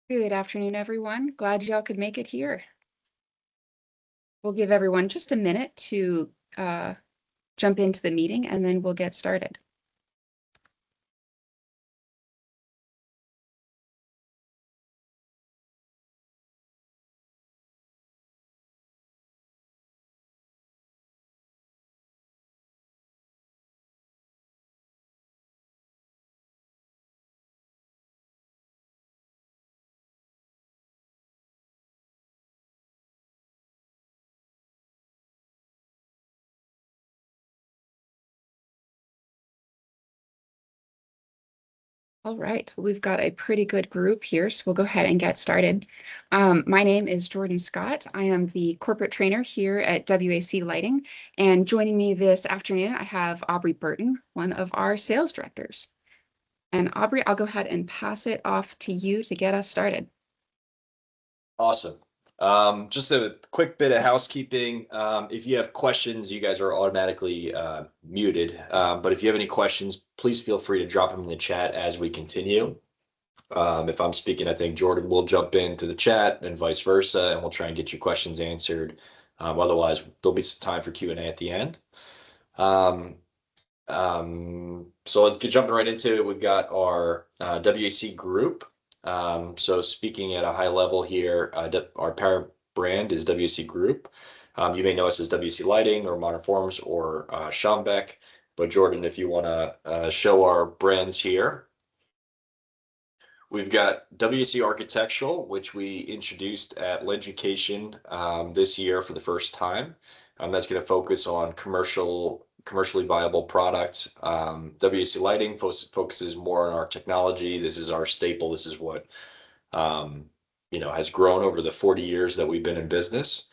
Good afternoon, everyone. Glad y'all could make it here. We'll give everyone just a minute to jump into the meeting and then we'll get started. All right, we've got a pretty good group here, so we'll go ahead and get started. My name is Jordan Scott. I am the corporate trainer here at WAC Lighting, and joining me this afternoon, I have Aubrey Burton, one of our sales directors. And Aubrey, I'll go ahead and pass it off to you to get us started. Awesome. Just a quick bit of housekeeping. If you have questions, you guys are automatically muted. But if you have any questions, please feel free to drop them in the chat as we continue. If I'm speaking, I think Jordan will jump into the chat and vice versa, and we'll try and get your questions answered. Otherwise, there'll be some time for Q&A at the end. So let's get jumping right into it. We've got our WAC Group. So speaking at a high level here, our parent brand is WAC Group. You may know us as WAC Lighting or Modern Forms or Schombeck. But Jordan, if you want to show our brands here. We've got WAC Architectural, which we introduced at Leducation this year for the first time. That's going to focus on commercially viable products. WAC Lighting focuses more on our technology. This is our staple. This is what has grown over the 40 years that we've been in business.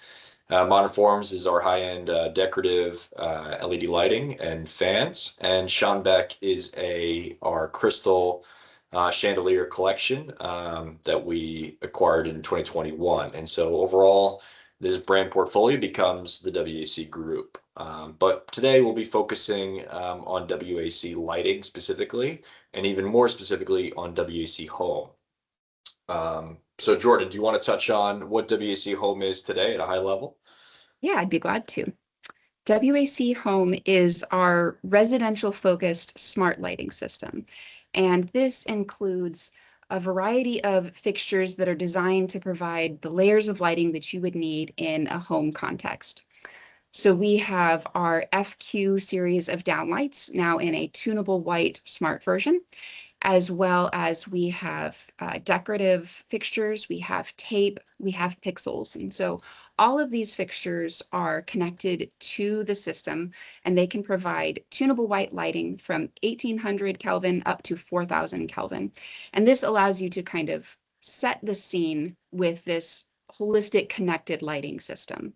Modern Forms is our high-end decorative LED lighting and fans, and Schombeck is our crystal chandelier collection that we acquired in 2021. And so overall, this brand portfolio becomes the WAC Group. But today we'll be focusing on WAC Lighting specifically, and even more specifically on WAC Home. So Jordan, do you want to touch on what WAC Home is today at a high level? Yeah, I'd be glad to. WAC Home is our residential-focused smart lighting system, and this includes a variety of fixtures that are designed to provide the layers of lighting that you would need in a home context. So we have our FQ series of downlights now in a tunable white smart version, as well as we have decorative fixtures, we have tape, we have pixels. And so all of these fixtures are connected to the system, and they can provide tunable white lighting from 1800 Kelvin up to 4000 Kelvin. And this allows you to kind of set the scene with this holistic connected lighting system.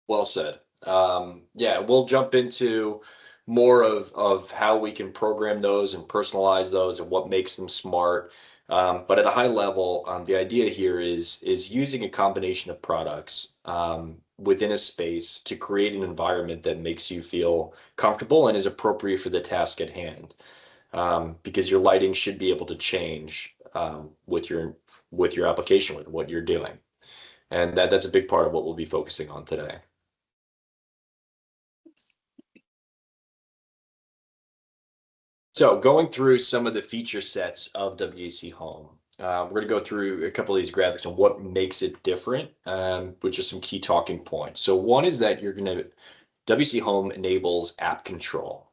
Well said. Yeah, we'll jump into more of how we can program those and personalize those and what makes them smart. But at a high level, the idea here is using a combination of products within a space to create an environment that makes you feel comfortable and is appropriate for the task at hand. Because your lighting should be able to change with your application, with what you're doing. And that's a big part of what we'll be focusing on today. So going through some of the feature sets of WAC Home, we're going to go through a couple of these graphics and what makes it different, which are some key talking points. So one is that WAC Home enables app control.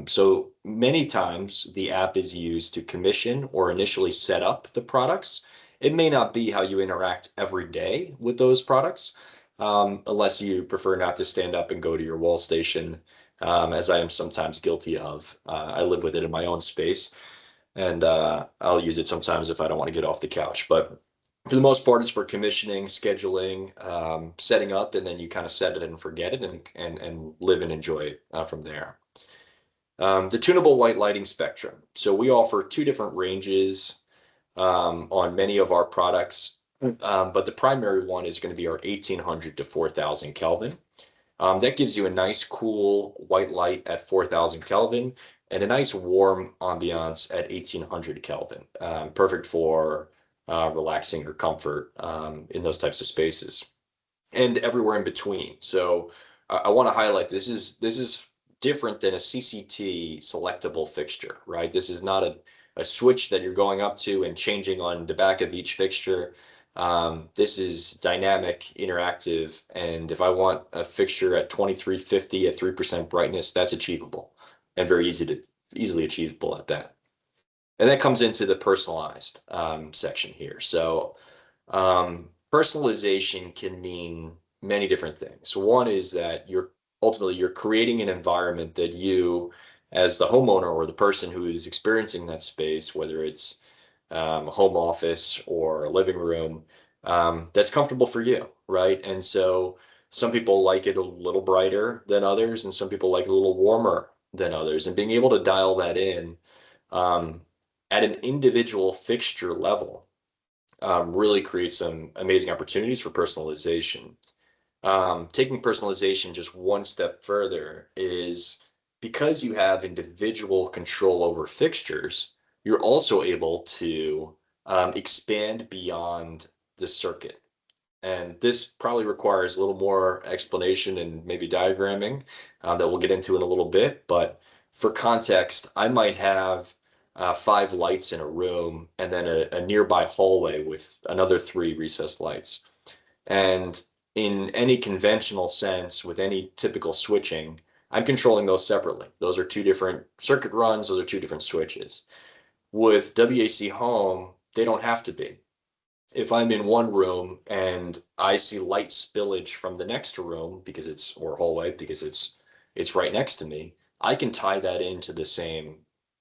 So many times the app is used to commission or initially set up the products. It may not be how you interact every day with those products, unless you prefer not to stand up and go to your wall station, as I am sometimes guilty of. I live with it in my own space, and I'll use it sometimes if I don't want to get off the couch. But for the most part, it's for commissioning, scheduling, setting up, and then you kind of set it and forget it and live and enjoy it from there. The tunable white lighting spectrum. So we offer two different ranges on many of our products, but the primary one is going to be our 1800 to 4000 Kelvin. That gives you a nice cool white light at 4000 Kelvin and a nice warm ambiance at 1800 Kelvin. Perfect for relaxing or comfort in those types of spaces, and everywhere in between. So I want to highlight this is different than a CCT selectable fixture, right? This is not a switch that you're going up to and changing on the back of each fixture. This is dynamic, interactive, and if I want a fixture at 2350 at 3% brightness, that's achievable and very easily achievable at that. And that comes into the personalized section here. So personalization can mean many different things. One is that you're creating an environment that you, as the homeowner or the person who is experiencing that space, whether it's a home office or a living room, that's comfortable for you, right? And so some people like it a little brighter than others, and some people like it a little warmer than others. And being able to dial that in um, at an individual fixture level really creates some amazing opportunities for personalization. Taking personalization just one step further is because you have individual control over fixtures, you're also able to expand beyond the circuit. And this probably requires a little more explanation and maybe diagramming that we'll get into in a little bit. But for context, I might have 5 lights in a room and then a nearby hallway with another 3 recessed lights. And in any conventional sense, with any typical switching, I'm controlling those separately. Those are 2 different circuit runs, those are 2 different switches. With WAC Home, they don't have to be. If I'm in one room and I see light spillage from the next room because or hallway because it's right next to me, I can tie that into the same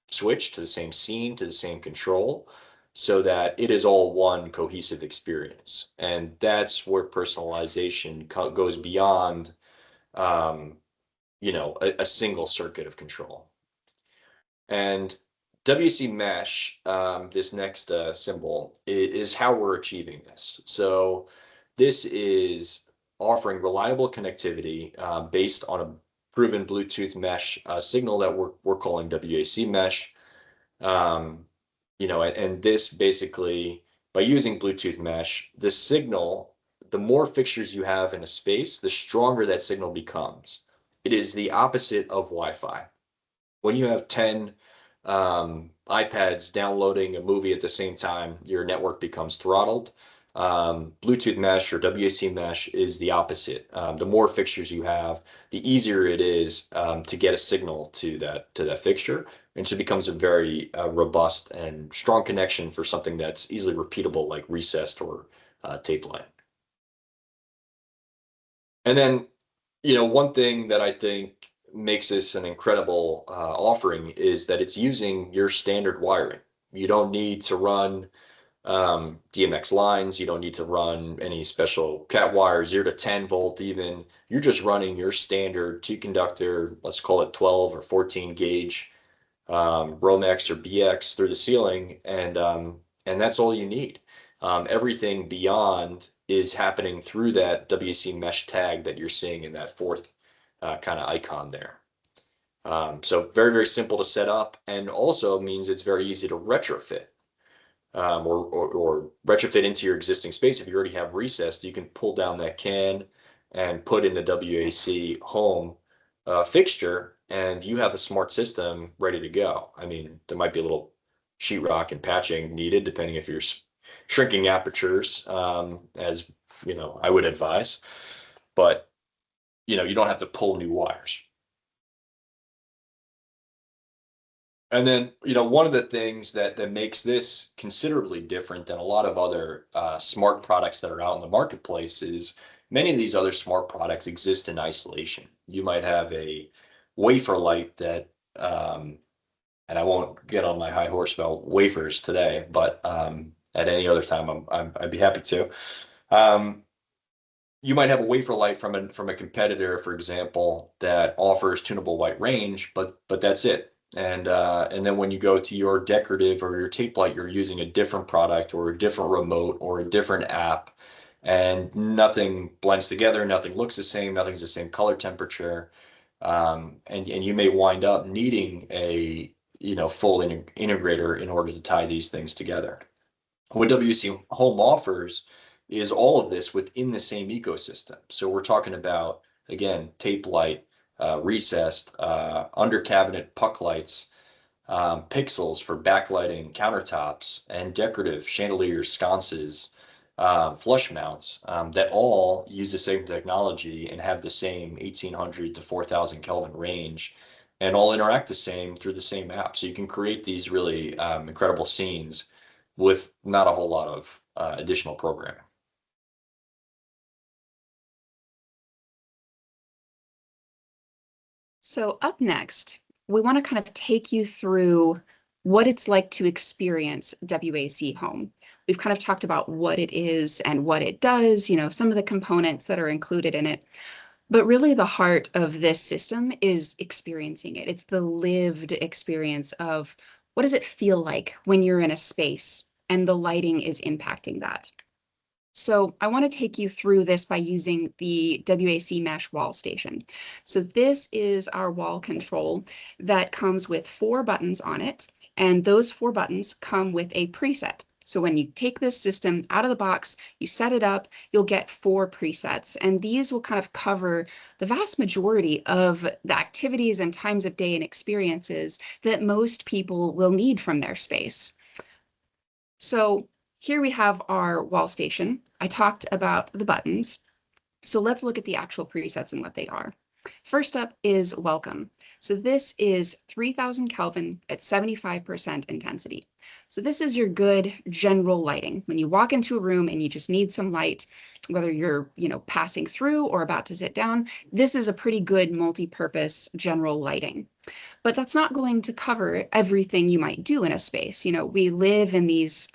switch, to the same scene, to the same control, so that it is all one cohesive experience. And that's where personalization goes beyond, um, a single circuit of control. And WC Mesh, this next symbol, is how we're achieving this. So this is offering reliable connectivity based on a proven Bluetooth mesh signal that we're calling WAC Mesh. Um, and this basically, by using Bluetooth mesh, the signal, the more fixtures you have in a space, the stronger that signal becomes. It is the opposite of Wi-Fi. When you have 10 iPads downloading a movie at the same time, your network becomes throttled. Bluetooth mesh or WAC mesh is the opposite. The more fixtures you have, the easier it is to get a signal to that fixture, and so it becomes a very robust and strong connection for something that's easily repeatable, like recessed or tape line. And then, one thing that I think makes this an incredible offering is that it's using your standard wiring. You don't need to run DMX lines. You don't need to run any special cat wire, 0 to 10 volt even. You're just running your standard 2 conductor, let's call it 12 or 14 gauge Romex or BX through the ceiling, and that's all you need. Everything beyond is happening through that WAC mesh tag that you're seeing in that fourth kind of icon there. So very, very simple to set up, and also means it's very easy to retrofit or retrofit into your existing space. If you already have recessed, you can pull down that can and put in the WAC Home fixture, and you have a smart system ready to go. I mean, there might be a little sheetrock and patching needed, depending if you're shrinking apertures, as I would advise, but you don't have to pull new wires. And then, one of the things that makes this considerably different than a lot of other smart products that are out in the marketplace is many of these other smart products exist in isolation. You might have a wafer light that, and I won't get on my high horse about wafers today, but at any other time, I'd be happy to. You might have a wafer light from a competitor, for example, that offers tunable white range, but that's it. And then when you go to your decorative or your tape light, you're using a different product or a different remote or a different app, and nothing blends together, nothing looks the same, nothing's the same color temperature, and you may wind up needing a full integrator in order to tie these things together. What WAC Home offers is all of this within the same ecosystem. So we're talking about, again, tape light, recessed, under cabinet puck lights, pixels for backlighting countertops, and decorative chandeliers, sconces, flush mounts that all use the same technology and have the same 1800 to 4000 Kelvin range, and all interact the same through the same app. So you can create these really incredible scenes with not a whole lot of additional programming. So up next, we want to kind of take you through what it's like to experience WAC Home. We've kind of talked about what it is and what it does, some of the components that are included in it. But really the heart of this system is experiencing it. It's the lived experience of what does it feel like when you're in a space and the lighting is impacting that. So I want to take you through this by using the WAC Mesh wall station. So this is our wall control that comes with 4 buttons on it, and those 4 buttons come with a preset. So when you take this system out of the box, you set it up, you'll get 4 presets, and these will kind of cover the vast majority of the activities and times of day and experiences that most people will need from their space. So here we have our wall station. I talked about the buttons. So let's look at the actual presets and what they are. First up is welcome. So this is 3000 Kelvin at 75% intensity. So this is your good general lighting. When you walk into a room and you just need some light, whether you're, passing through or about to sit down, this is a pretty good multi-purpose general lighting. But that's not going to cover everything you might do in a space. We live in these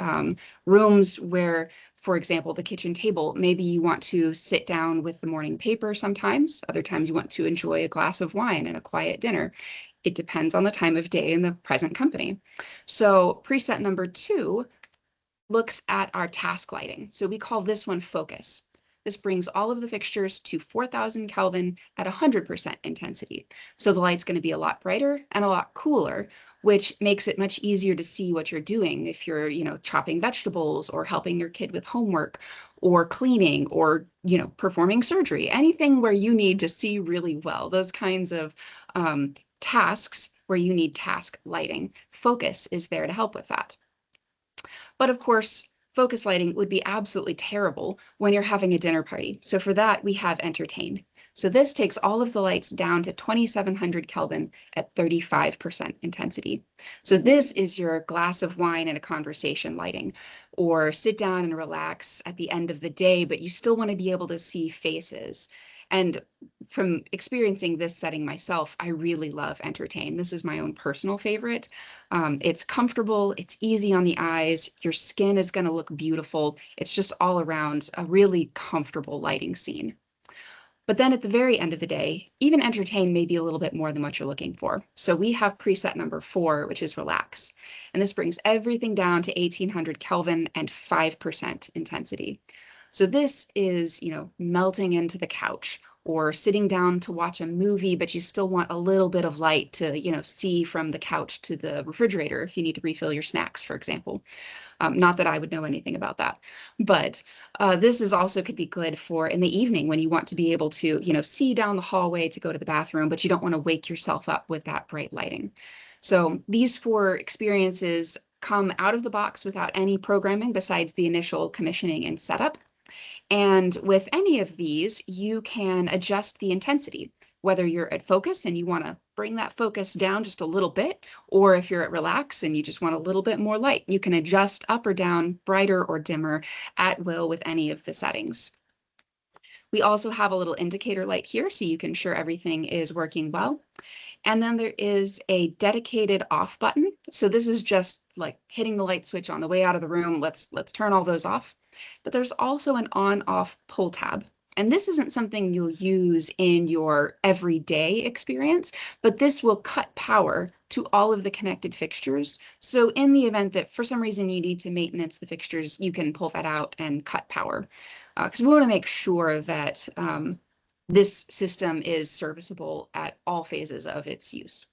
rooms where, for example, the kitchen table, maybe you want to sit down with the morning paper sometimes. Other times you want to enjoy a glass of wine and a quiet dinner. It depends on the time of day and the present company. So preset number 2 looks at our task lighting. So we call this one focus. This brings all of the fixtures to 4000 Kelvin at 100% intensity. So the light's going to be a lot brighter and a lot cooler, which makes it much easier to see what you're doing if you're, chopping vegetables or helping your kid with homework or cleaning or, performing surgery, anything where you need to see really well, those kinds of tasks where you need task lighting. Focus is there to help with that. But of course, focus lighting would be absolutely terrible when you're having a dinner party. So for that, we have entertain. So this takes all of the lights down to 2700 Kelvin at 35% intensity. So this is your glass of wine and a conversation lighting, or sit down and relax at the end of the day, but you still want to be able to see faces. And from experiencing this setting myself, I really love entertain. This is my own personal favorite. It's comfortable, it's easy on the eyes, your skin is going to look beautiful. It's just all around a really comfortable lighting scene. But then at the very end of the day, even entertain may be a little bit more than what you're looking for. So we have preset number 4, which is relax. And this brings everything down to 1800 Kelvin and 5% intensity. So this is, melting into the couch or sitting down to watch a movie, but you still want a little bit of light to, see from the couch to the refrigerator if you need to refill your snacks, for example. Not that I would know anything about that, but this is also could be good for in the evening when you want to be able to, see down the hallway to go to the bathroom, but you don't want to wake yourself up with that bright lighting. So these 4 experiences come out of the box without any programming besides the initial commissioning and setup. And with any of these, you can adjust the intensity, whether you're at focus and you want to bring that focus down just a little bit, or if you're at relax and you just want a little bit more light, you can adjust up or down, brighter or dimmer at will with any of the settings. We also have a little indicator light here so you can ensure everything is working well. And then there is a dedicated off button. So this is just like hitting the light switch on the way out of the room. Let's turn all those off. But there's also an on-off pull tab. And this isn't something you'll use in your everyday experience, but this will cut power to all of the connected fixtures. So in the event that for some reason you need to maintenance the fixtures, you can pull that out and cut power. Because we want to make sure that this system is serviceable at all phases of its use.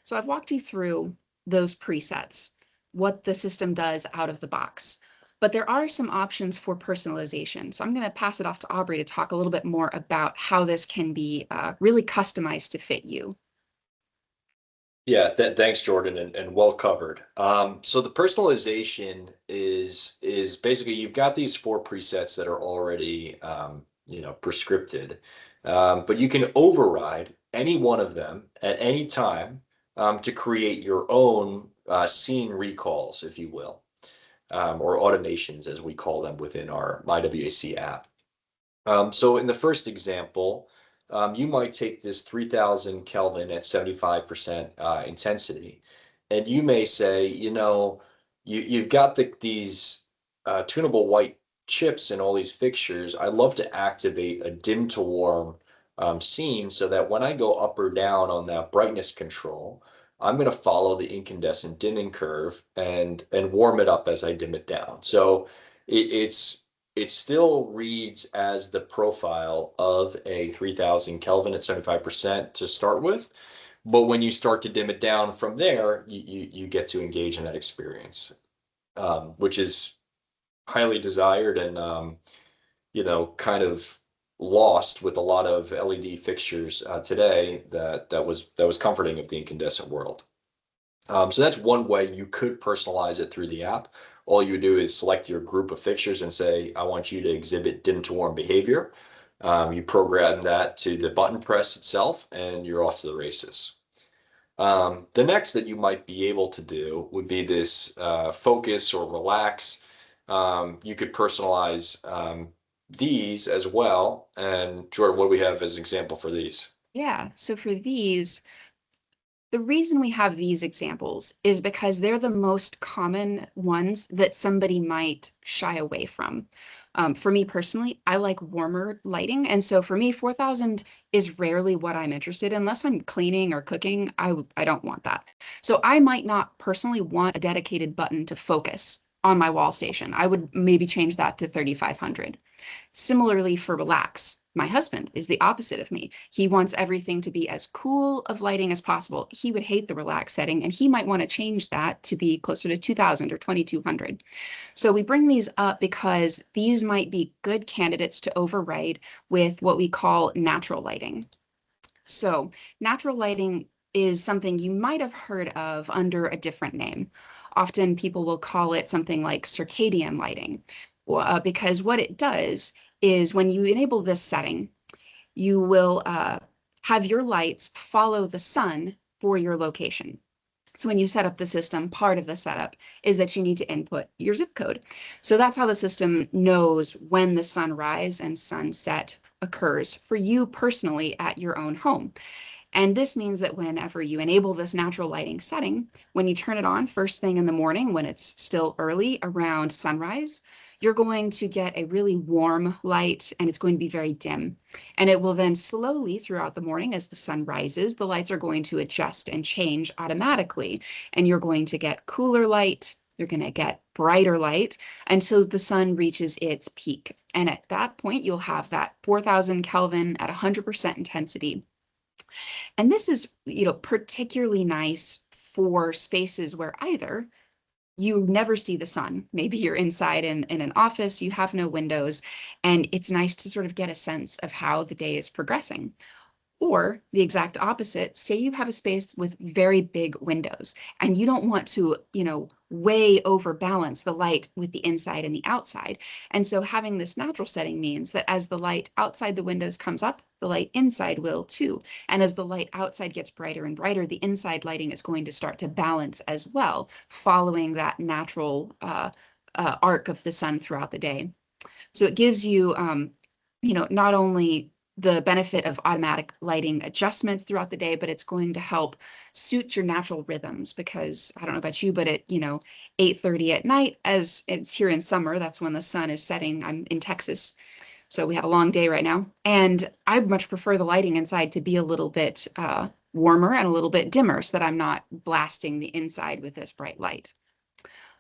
So I've walked you through those presets. what the system does out of the box. But there are some options for personalization. So I'm going to pass it off to Aubrey to talk a little bit more about how this can be really customized to fit you. Yeah, thanks, Jordan, and well covered. So the personalization is basically you've got these four presets that are already prescripted, but you can override any one of them at any time to create your own scene recalls, if you will, or automations as we call them within our MyWAC app. So in the first example, you might take this 3000 Kelvin at 75% intensity, and you may say, you've got these tunable white chips in all these fixtures. I'd love to activate a dim to warm scene so that when I go up or down on that brightness control, I'm going to follow the incandescent dimming curve and warm it up as I dim it down. So it still reads as the profile of a 3000 Kelvin at 75% to start with. But when you start to dim it down from there, you get to engage in that experience, which is highly desired and, kind of lost with a lot of LED fixtures today that was comforting of the incandescent world. So that's one way you could personalize it through the app. All you do is select your group of fixtures and say, I want you to exhibit dim to warm behavior. You program that to the button press itself, and you're off to the races. The next that you might be able to do would be this focus or relax. You could personalize these as well. And Jordan, what do we have as an example for these? Yeah, so for these, the reason we have these examples is because they're the most common ones that somebody might shy away from. For me personally, I like warmer lighting. And so for me, 4000 is rarely what I'm interested in. Unless I'm cleaning or cooking, I don't want that. So I might not personally want a dedicated button to focus on my wall station. I would maybe change that to 3500. Similarly for relax, my husband is the opposite of me. He wants everything to be as cool of lighting as possible. He would hate the relax setting, and he might want to change that to be closer to 2000 or 2200. So we bring these up because these might be good candidates to override with what we call natural lighting. So natural lighting is something you might have heard of under a different name. Often people will call it something like circadian lighting, because what it does is when you enable this setting, you will have your lights follow the sun for your location. So when you set up the system, part of the setup is that you need to input your zip code. So that's how the system knows when the sunrise and sunset occurs for you personally at your own home. And this means that whenever you enable this natural lighting setting, when you turn it on first thing in the morning, when it's still early around sunrise, you're going to get a really warm light and it's going to be very dim. And it will then slowly throughout the morning as the sun rises, the lights are going to adjust and change automatically. And you're going to get cooler light, you're going to get brighter light until the sun reaches its peak. And at that point, you'll have that 4000 Kelvin at 100% intensity. And this is, particularly nice for spaces where either you never see the sun. Maybe you're inside in an office, you have no windows, and it's nice to sort of get a sense of how the day is progressing. Or the exact opposite, say you have a space with very big windows and you don't want to, way overbalance the light with the inside and the outside. And so having this natural setting means that as the light outside the windows comes up, the light inside will too. And as the light outside gets brighter and brighter, the inside lighting is going to start to balance as well, following that natural arc of the sun throughout the day. So it gives you, not only the benefit of automatic lighting adjustments throughout the day, but it's going to help suit your natural rhythms because I don't know about you, but at, 8:30 at night, as it's here in summer, that's when the sun is setting. I'm in Texas, so we have a long day right now. And I much prefer the lighting inside to be a little bit warmer and a little bit dimmer so that I'm not blasting the inside with this bright light.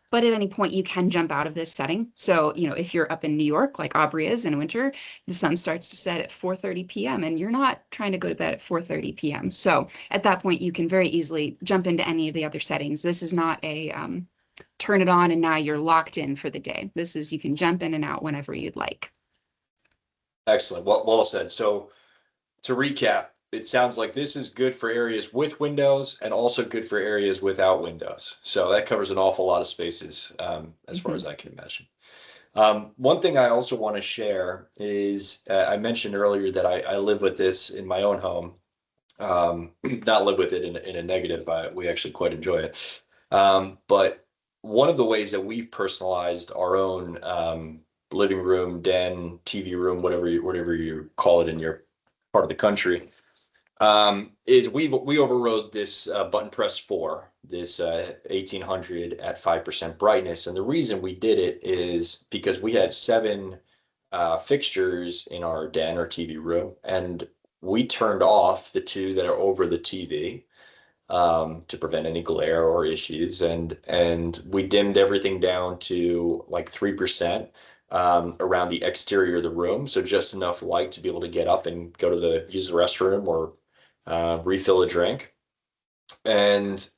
But at any point you can jump out of this setting. So, if you're up in New York, like Aubrey is in winter, the sun starts to set at 4:30 p.m. and you're not trying to go to bed at 4:30 p.m. So at that point, you can very easily jump into any of the other settings. This is not a turn it on and now you're locked in for the day. This is, you can jump in and out whenever you'd like. Excellent. Well said. So to recap, it sounds like this is good for areas with windows and also good for areas without windows. So that covers an awful lot of spaces, as far as I can imagine. One thing I also want to share is I mentioned earlier that I live with this in my own home. Not live with it in a negative. We actually quite enjoy it. But one of the ways that we've personalized our own living room, den, TV room, whatever you call it in your part of the country, is we overrode this button press 4, this 1800 at 5% brightness. And the reason we did it is because we had 7 fixtures in our den or TV room, and we turned off the 2 that are over the TV to prevent any glare or issues, and we dimmed everything down to like 3% around the exterior of the room, so just enough light to be able to get up and go to use the restroom or refill a drink. And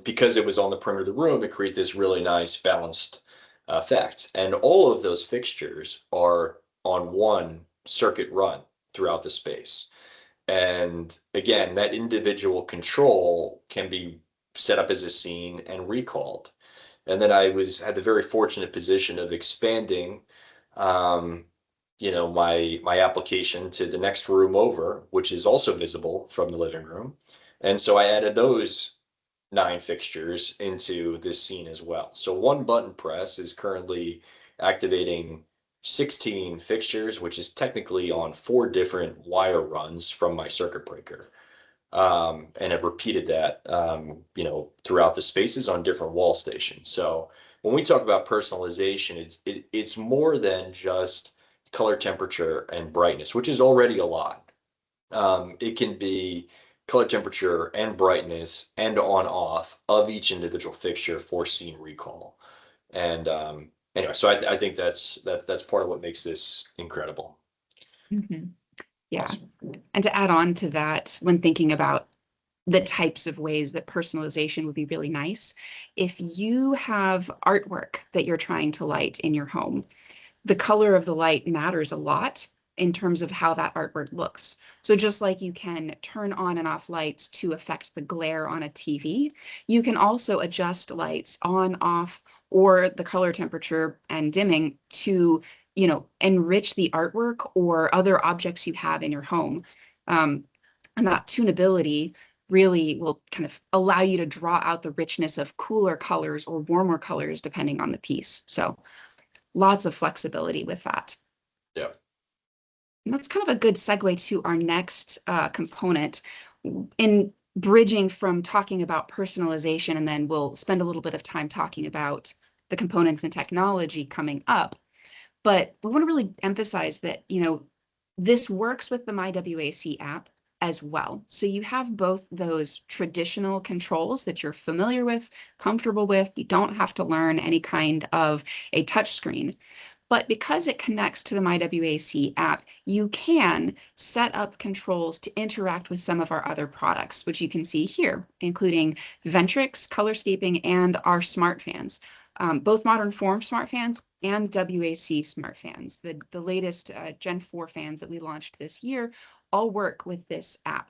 because it was on the perimeter of the room, it created this really nice balanced effect. And all of those fixtures are on one circuit run throughout the space. And again, that individual control can be set up as a scene and recalled. And then I had the very fortunate position of expanding, my application to the next room over, which is also visible from the living room. And so I added those 9 fixtures into this scene as well. So one button press is currently activating 16 fixtures, which is technically on 4 different wire runs from my circuit breaker. And have repeated that, throughout the spaces on different wall stations. So when we talk about personalization, it's more than just color, temperature, and brightness, which is already a lot. It can be color, temperature, and brightness, and on off of each individual fixture for scene recall. And anyway, so I think that's part of what makes this incredible. Mm-hmm. Yeah. Awesome. And to add on to that, when thinking about the types of ways that personalization would be really nice, if you have artwork that you're trying to light in your home, the color of the light matters a lot in terms of how that artwork looks. So just like you can turn on and off lights to affect the glare on a TV, you can also adjust lights on, off, or the color temperature and dimming to, enrich the artwork or other objects you have in your home. And that tunability really will kind of allow you to draw out the richness of cooler colors or warmer colors depending on the piece. So lots of flexibility with that. Yeah. And that's kind of a good segue to our next component in bridging from talking about personalization, and then we'll spend a little bit of time talking about the components and technology coming up. But we want to really emphasize that, this works with the MyWAC app as well. So you have both those traditional controls that you're familiar with, comfortable with. You don't have to learn any kind of a touch screen. But because it connects to the MyWAC app, you can set up controls to interact with some of our other products, which you can see here, including Ventrix, Colorscaping, and our smart fans. Both Modern Form smart fans and WAC smart fans. The latest Gen 4 fans that we launched this year all work with this app.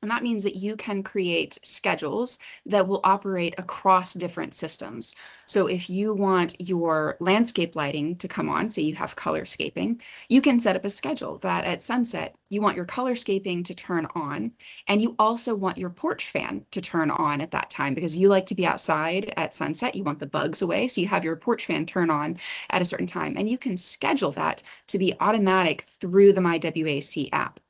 And that means that you can create schedules that will operate across different systems. So if you want your landscape lighting to come on, say you have colorscaping, you can set up a schedule that at sunset, you want your colorscaping to turn on, and you also want your porch fan to turn on at that time because you like to be outside at sunset. You want the bugs away. So you have your porch fan turn on at a certain time, and you can schedule that to be automatic through the MyWAC app.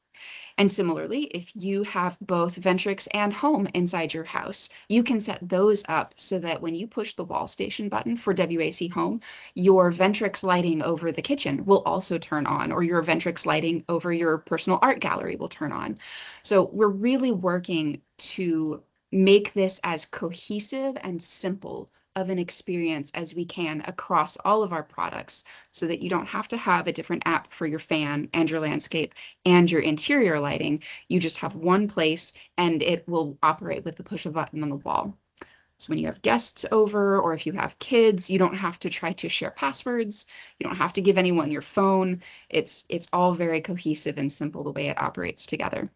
And similarly, if you have both Ventrix and Home inside your house, you can set those up so that when you push the wall station button for WAC Home, your Ventrix lighting over the kitchen will also turn on, or your Ventrix lighting over your personal art gallery will turn on. So we're really working to make this as cohesive and simple of an experience as we can across all of our products so that you don't have to have a different app for your fan and your landscape and your interior lighting. You just have one place and it will operate with the push of a button on the wall. So when you have guests over or if you have kids, you don't have to try to share passwords. You don't have to give anyone your phone. It's all very cohesive and simple the way it operates together.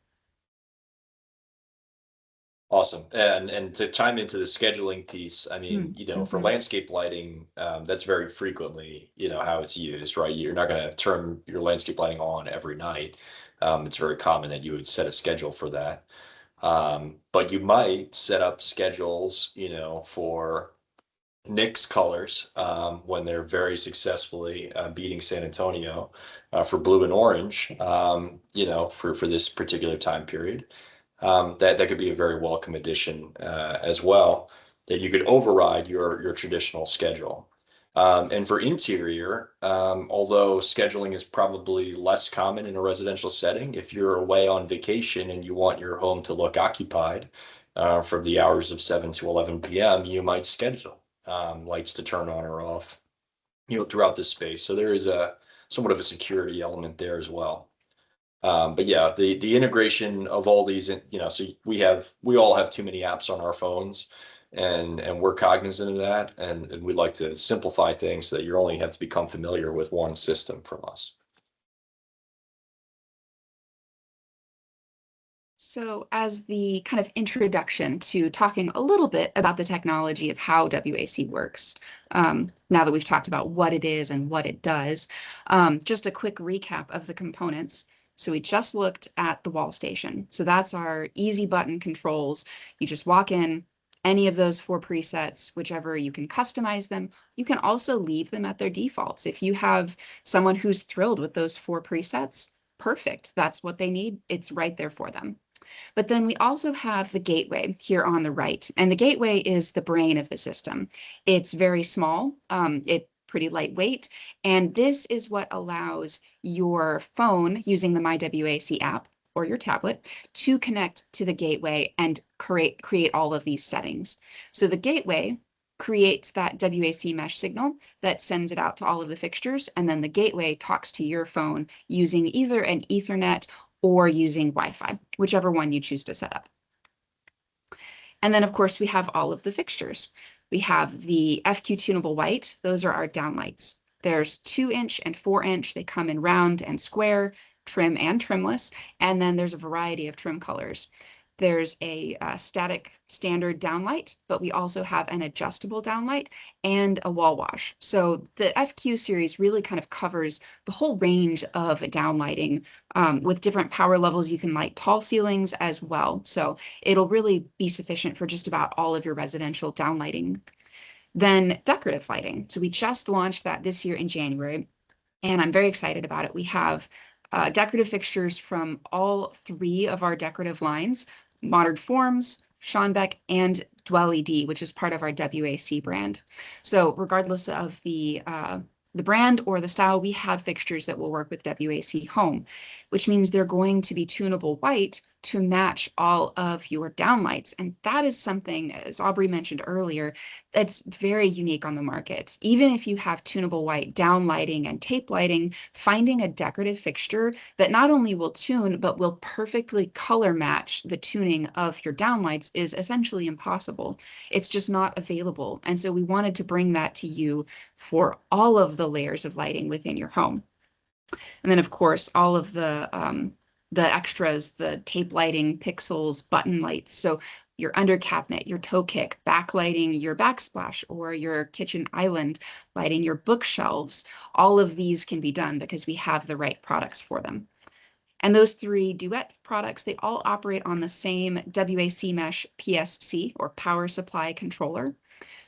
Awesome. And to chime into the scheduling piece, I mean, for Mm-hmm. landscape lighting, that's very frequently, how it's used, right? You're not going to turn your landscape lighting on every night. It's very common that you would set a schedule for that. But you might set up schedules, for Knicks colors when they're very successfully beating San Antonio for blue and orange, for this particular time period. That could be a very welcome addition as well, that you could override your traditional schedule. And for interior, although scheduling is probably less common in a residential setting, if you're away on vacation and you want your home to look occupied from the hours of 7 to 11 p.m., you might schedule lights to turn on or off, throughout the space. So there is a somewhat of a security element there as well. But yeah, the integration of all these, so we all have too many apps on our phones, and we're cognizant of that, and we like to simplify things so that you only have to become familiar with one system from us. So, as the kind of introduction to talking a little bit about the technology of how WAC works, now that we've talked about what it is and what it does, just a quick recap of the components. So, we just looked at the wall station. So, that's our easy button controls. You just walk in, any of those 4 presets, whichever you can customize them. You can also leave them at their defaults. If you have someone who's thrilled with those 4 presets, perfect. That's what they need. It's right there for them. But then we also have the gateway here on the right. And the gateway is the brain of the system. It's very small, it's pretty lightweight. And this is what allows your phone using the My WAC app or your tablet to connect to the gateway and create all of these settings. So the gateway creates that WAC mesh signal that sends it out to all of the fixtures. And then the gateway talks to your phone using either an Ethernet or using Wi-Fi, whichever one you choose to set up. And then, of course, we have all of the fixtures. We have the FQ tunable white. Those are our downlights. There's 2-inch and 4-inch. They come in round and square, trim and trimless. And then there's a variety of trim colors. There's a static standard downlight, but we also have an adjustable downlight and a wall wash. So the FQ series really kind of covers the whole range of downlighting with different power levels. You can light tall ceilings as well. So it'll really be sufficient for just about all of your residential downlighting. Then decorative lighting. So we just launched that this year in January, and I'm very excited about it. We have decorative fixtures from all 3 of our decorative lines: Modern Forms, Schonbeck, and Dwell ED, which is part of our WAC brand. So regardless of the brand or the style, we have fixtures that will work with WAC Home, which means they're going to be tunable white to match all of your downlights. And that is something, as Aubrey mentioned earlier, that's very unique on the market. Even if you have tunable white downlighting and tape lighting, finding a decorative fixture that not only will tune, but will perfectly color match the tuning of your downlights is essentially impossible. It's just not available. And so we wanted to bring that to you for all of the layers of lighting within your home. And then, of course, all of the extras, the tape lighting, pixels, button lights. So your under cabinet, your toe kick, backlighting your backsplash or your kitchen island, lighting your bookshelves. All of these can be done because we have the right products for them. And those 3 Duet products, they all operate on the same WAC Mesh PSC or power supply controller.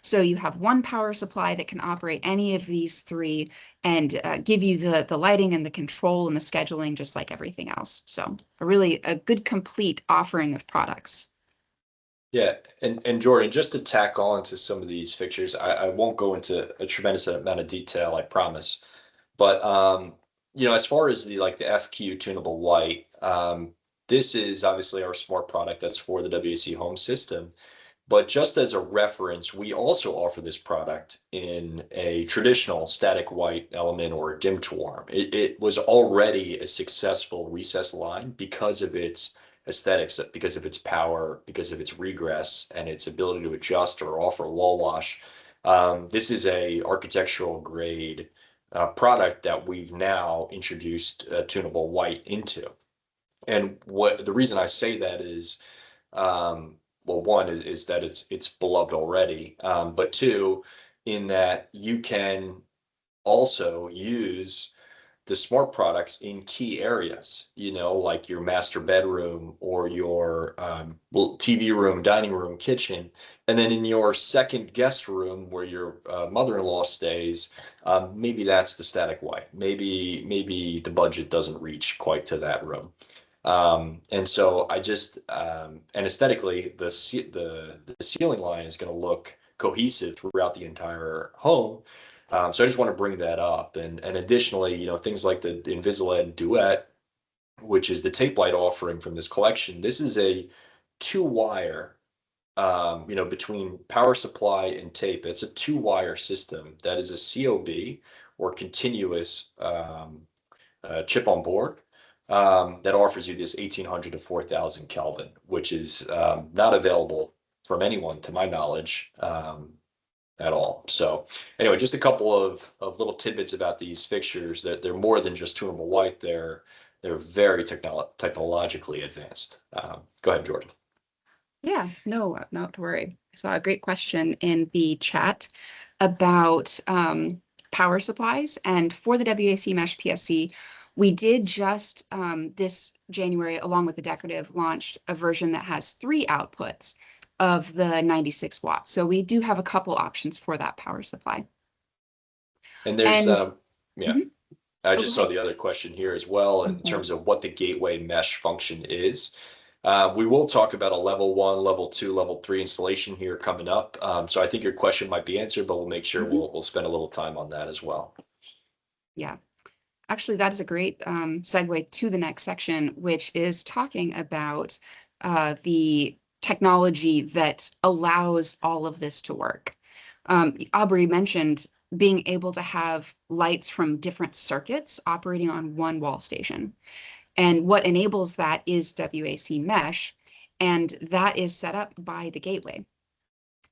So you have one power supply that can operate any of these 3 and give you the lighting and the control and the scheduling just like everything else. So a good complete offering of products. Yeah, and Jordan, just to tack on to some of these fixtures, I won't go into a tremendous amount of detail, I promise. But as far as the FQ tunable white, this is obviously our smart product that's for the WAC home system. But just as a reference, we also offer this product in a traditional static white element or dim to warm. It was already a successful recessed line because of its aesthetics, because of its power, because of its regress and its ability to adjust or offer wall wash. This is a architectural grade product that we've now introduced tunable white into. And what the reason I say that is, well, one is that it's beloved already, but two, in that you can also use the smart products in key areas, like your master bedroom or your TV room, dining room, kitchen. And then in your second guest room where your mother-in-law stays, maybe that's the static white. Maybe the budget doesn't reach quite to that room. And so and aesthetically, the ceiling line is going to look cohesive throughout the entire home. So I just want to bring that up. And additionally, things like the Invisaled Duet, which is the tape light offering from this collection. This is a 2-wire, between power supply and tape. It's a 2-wire system that is a COB, or continuous chip on board, that offers you this 1800 to 4000 Kelvin, which is not available from anyone, to my knowledge, at all. So anyway, just a couple of little tidbits about these fixtures, that they're more than just tunable white. They're very technologically advanced. Go ahead, Jordan. Yeah, no, not to worry. I saw a great question in the chat about power supplies. And for the WAC Mesh PSC, we did just this January, along with the decorative, launched a version that has 3 outputs of the 96 watts. So we do have a couple options for that power supply. And there's, And yeah, Mhm. I Oh, go just saw ahead. the other question here as well, in Okay. terms of what the gateway mesh function is. We will talk about a level 1, level 2, level 3 installation here coming up. So I think your question might be answered, but we'll make sure Mhm. we'll spend a little time on that as well. Yeah. Actually, that is a great segue to the next section, which is talking about the technology that allows all of this to work. Aubrey mentioned being able to have lights from different circuits operating on one wall station. And what enables that is WAC Mesh, and that is set up by the gateway.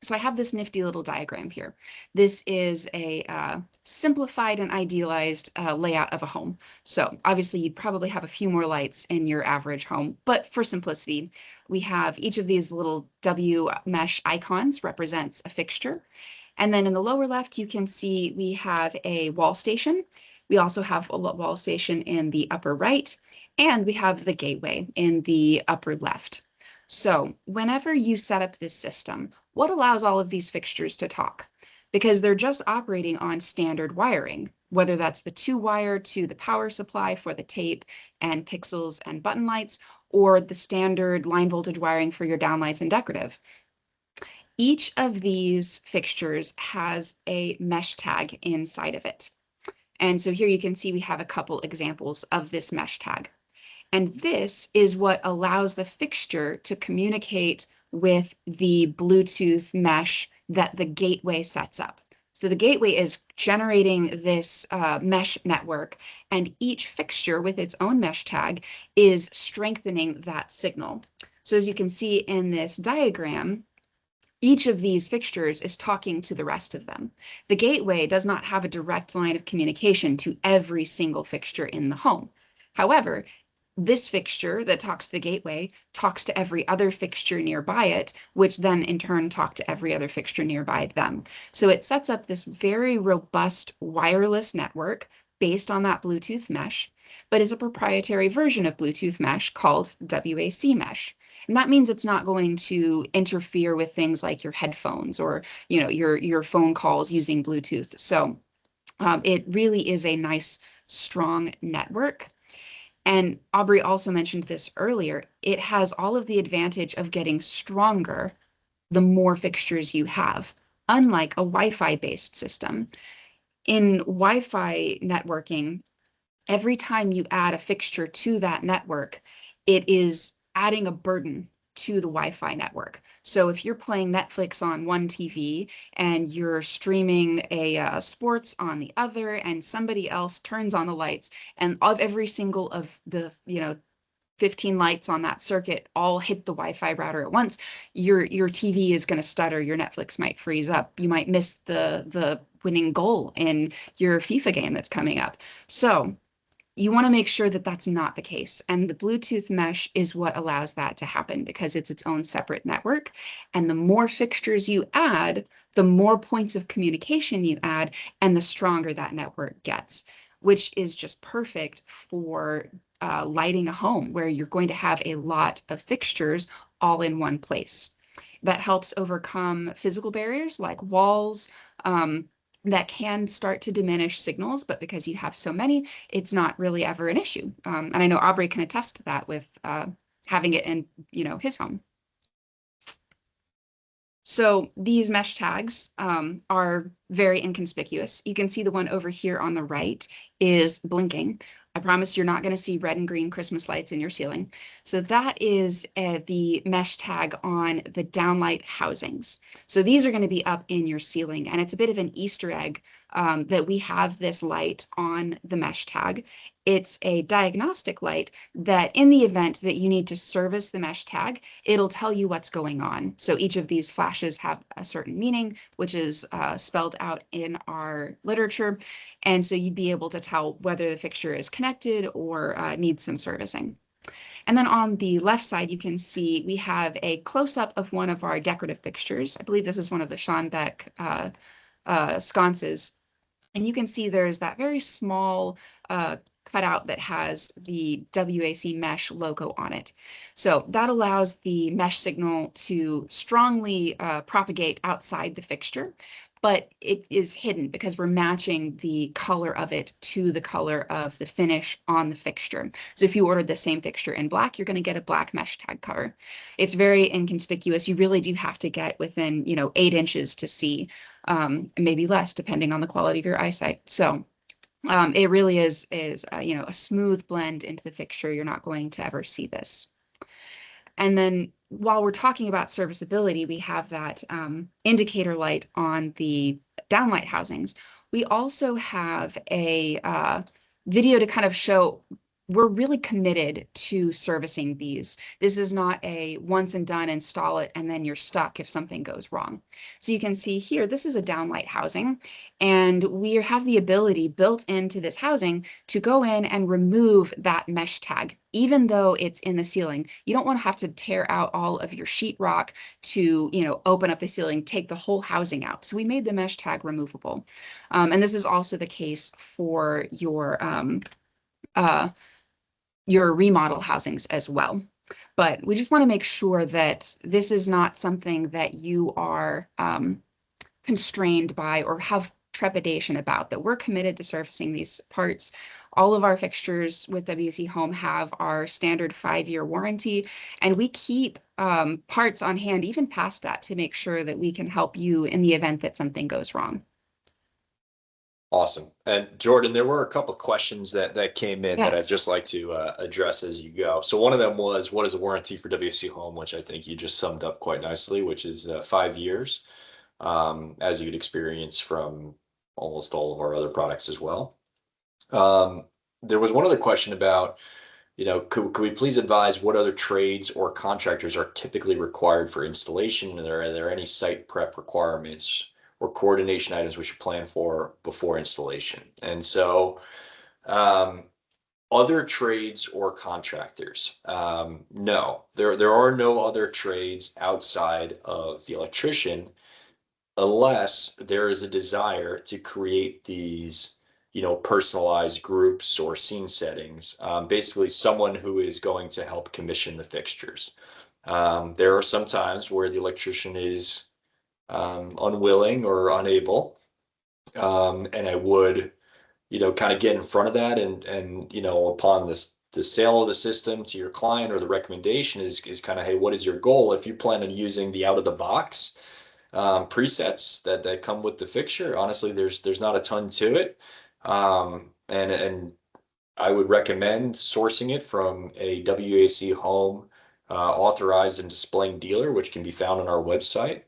So I have this nifty little diagram here. This is a simplified and idealized layout of a home. So obviously you'd probably have a few more lights in your average home, but for simplicity, we have each of these little W mesh icons represents a fixture. And then in the lower left, you can see we have a wall station. We also have a wall station in the upper right, and we have the gateway in the upper left. So whenever you set up this system, what allows all of these fixtures to talk? Because they're just operating on standard wiring, whether that's the 2-wire to the power supply for the tape and pixels and button lights, or the standard line voltage wiring for your downlights and decorative. Each of these fixtures has a mesh tag inside of it. And so here you can see we have a couple examples of this mesh tag. And this is what allows the fixture to communicate with the Bluetooth mesh that the gateway sets up. So the gateway is generating this mesh network, and each fixture with its own mesh tag is strengthening that signal. So as you can see in this diagram, each of these fixtures is talking to the rest of them. The gateway does not have a direct line of communication to every single fixture in the home. However, this fixture that talks to the gateway talks to every other fixture nearby it, which then in turn talk to every other fixture nearby them. So it sets up this very robust wireless network based on that Bluetooth mesh, but is a proprietary version of Bluetooth mesh called WAC mesh. And that means it's not going to interfere with things like your headphones or your phone calls using Bluetooth. So it really is a nice, strong network. And Aubrey also mentioned this earlier. It has all of the advantage of getting stronger the more fixtures you have, unlike a Wi-Fi based system. In Wi-Fi networking, every time you add a fixture to that network, it is adding a burden to the Wi-Fi network. So if you're playing Netflix on one TV and you're streaming a sports on the other, and somebody else turns on the lights, and of every single of the 15 lights on that circuit all hit the Wi-Fi router at once, your TV is going to stutter, your Netflix might freeze up, you might miss the winning goal in your FIFA game that's coming up. So you want to make sure that that's not the case. And the Bluetooth mesh is what allows that to happen because it's its own separate network. And the more fixtures you add, the more points of communication you add, and the stronger that network gets, which is just perfect for lighting a home where you're going to have a lot of fixtures all in one place. That helps overcome physical barriers like walls, that can start to diminish signals, but because you have so many, it's not really ever an issue. And I know Aubrey can attest to that with having it in, his home. So these mesh tags are very inconspicuous. You can see the one over here on the right is blinking. I promise you're not going to see red and green Christmas lights in your ceiling. So that is the mesh tag on the downlight housings. So these are going to be up in your ceiling, and it's a bit of an Easter egg that we have this light on the mesh tag. It's a diagnostic light that in the event that you need to service the mesh tag, it'll tell you what's going on. So each of these flashes have a certain meaning, which is spelled out in our literature. And so you'd be able to tell whether the fixture is connected or needs some servicing. And then on the left side, you can see we have a close-up of one of our decorative fixtures. I believe this is one of the Schonbeck sconces. And you can see there's that very small cutout that has the WAC mesh logo on it. So that allows the mesh signal to strongly propagate outside the fixture, but it is hidden because we're matching the color of it to the color of the finish on the fixture. So if you ordered the same fixture in black, you're going to get a black mesh tag cover. It's very inconspicuous. You really do have to get within, 8 inches to see, maybe less depending on the quality of your eyesight. So it really is a smooth blend into the fixture. You're not going to ever see this. And then while we're talking about serviceability, we have that indicator light on the downlight housings. We also have a video to kind of show we're really committed to servicing these. This is not a once and done, install it, and then you're stuck if something goes wrong. So you can see here, this is a downlight housing, and we have the ability built into this housing to go in and remove that mesh tag. Even though it's in the ceiling, you don't want to have to tear out all of your sheetrock to, open up the ceiling, take the whole housing out. So we made the mesh tag removable. And this is also the case for your remodel housings as well. But we just want to make sure that this is not something that you are constrained by or have trepidation about, that we're committed to servicing these parts. All of our fixtures with WAC Home have our standard 5-year warranty, and we keep parts on hand even past that to make sure that we can help you in the event that something goes wrong. Awesome. And Jordan, there were a couple of questions that came in that I'd Yes. just like to address as you go. So one of them was, what is a warranty for WAC Home, which I think you just summed up quite nicely, which is 5 years, as you'd experience from almost all of our other products as well. There was one other question about, could we please advise what other trades or contractors are typically required for installation? And are there any site prep requirements or coordination items we should plan for before installation? And so other trades or contractors, no, there are no other trades outside of the electrician, unless there is a desire to create these personalized groups or scene settings. Basically someone who is going to help commission the fixtures. There are some times where the electrician is unwilling or unable. And I would, kind of get in front of that and upon the sale of the system to your client, or the recommendation is kind of, hey, what is your goal? If you plan on using the out of the box presets that come with the fixture, honestly, there's not a ton to it. And I would recommend sourcing it from a WAC Home authorized and displaying dealer, which can be found on our website.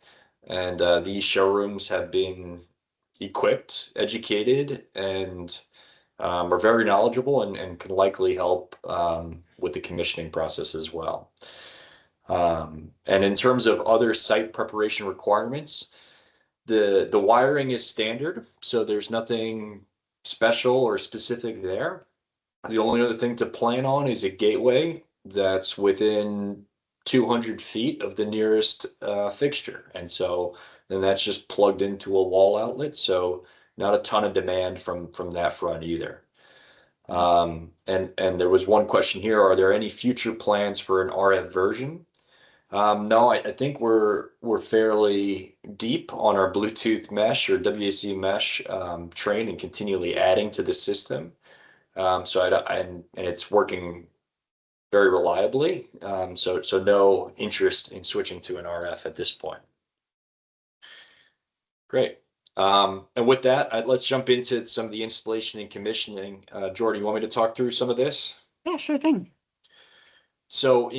And these showrooms have been equipped, educated, and are very knowledgeable and can likely help with the commissioning process as well. And in terms of other site preparation requirements, the wiring is standard, so there's nothing special or specific there. The only other thing to plan on is a gateway that's within 200 feet of the nearest fixture. And so then that's just plugged into a wall outlet. So not a ton of demand from that front either. And there was one question here, are there any future plans for an RF version? No, I think we're fairly deep on our Bluetooth mesh or WAC mesh train and continually adding to the system. And it's working very reliably. So no interest in switching to an RF at this point. Great. And with that, let's jump into some of the installation and commissioning. Jordan, you want me to talk through some of this? Yeah, sure thing. So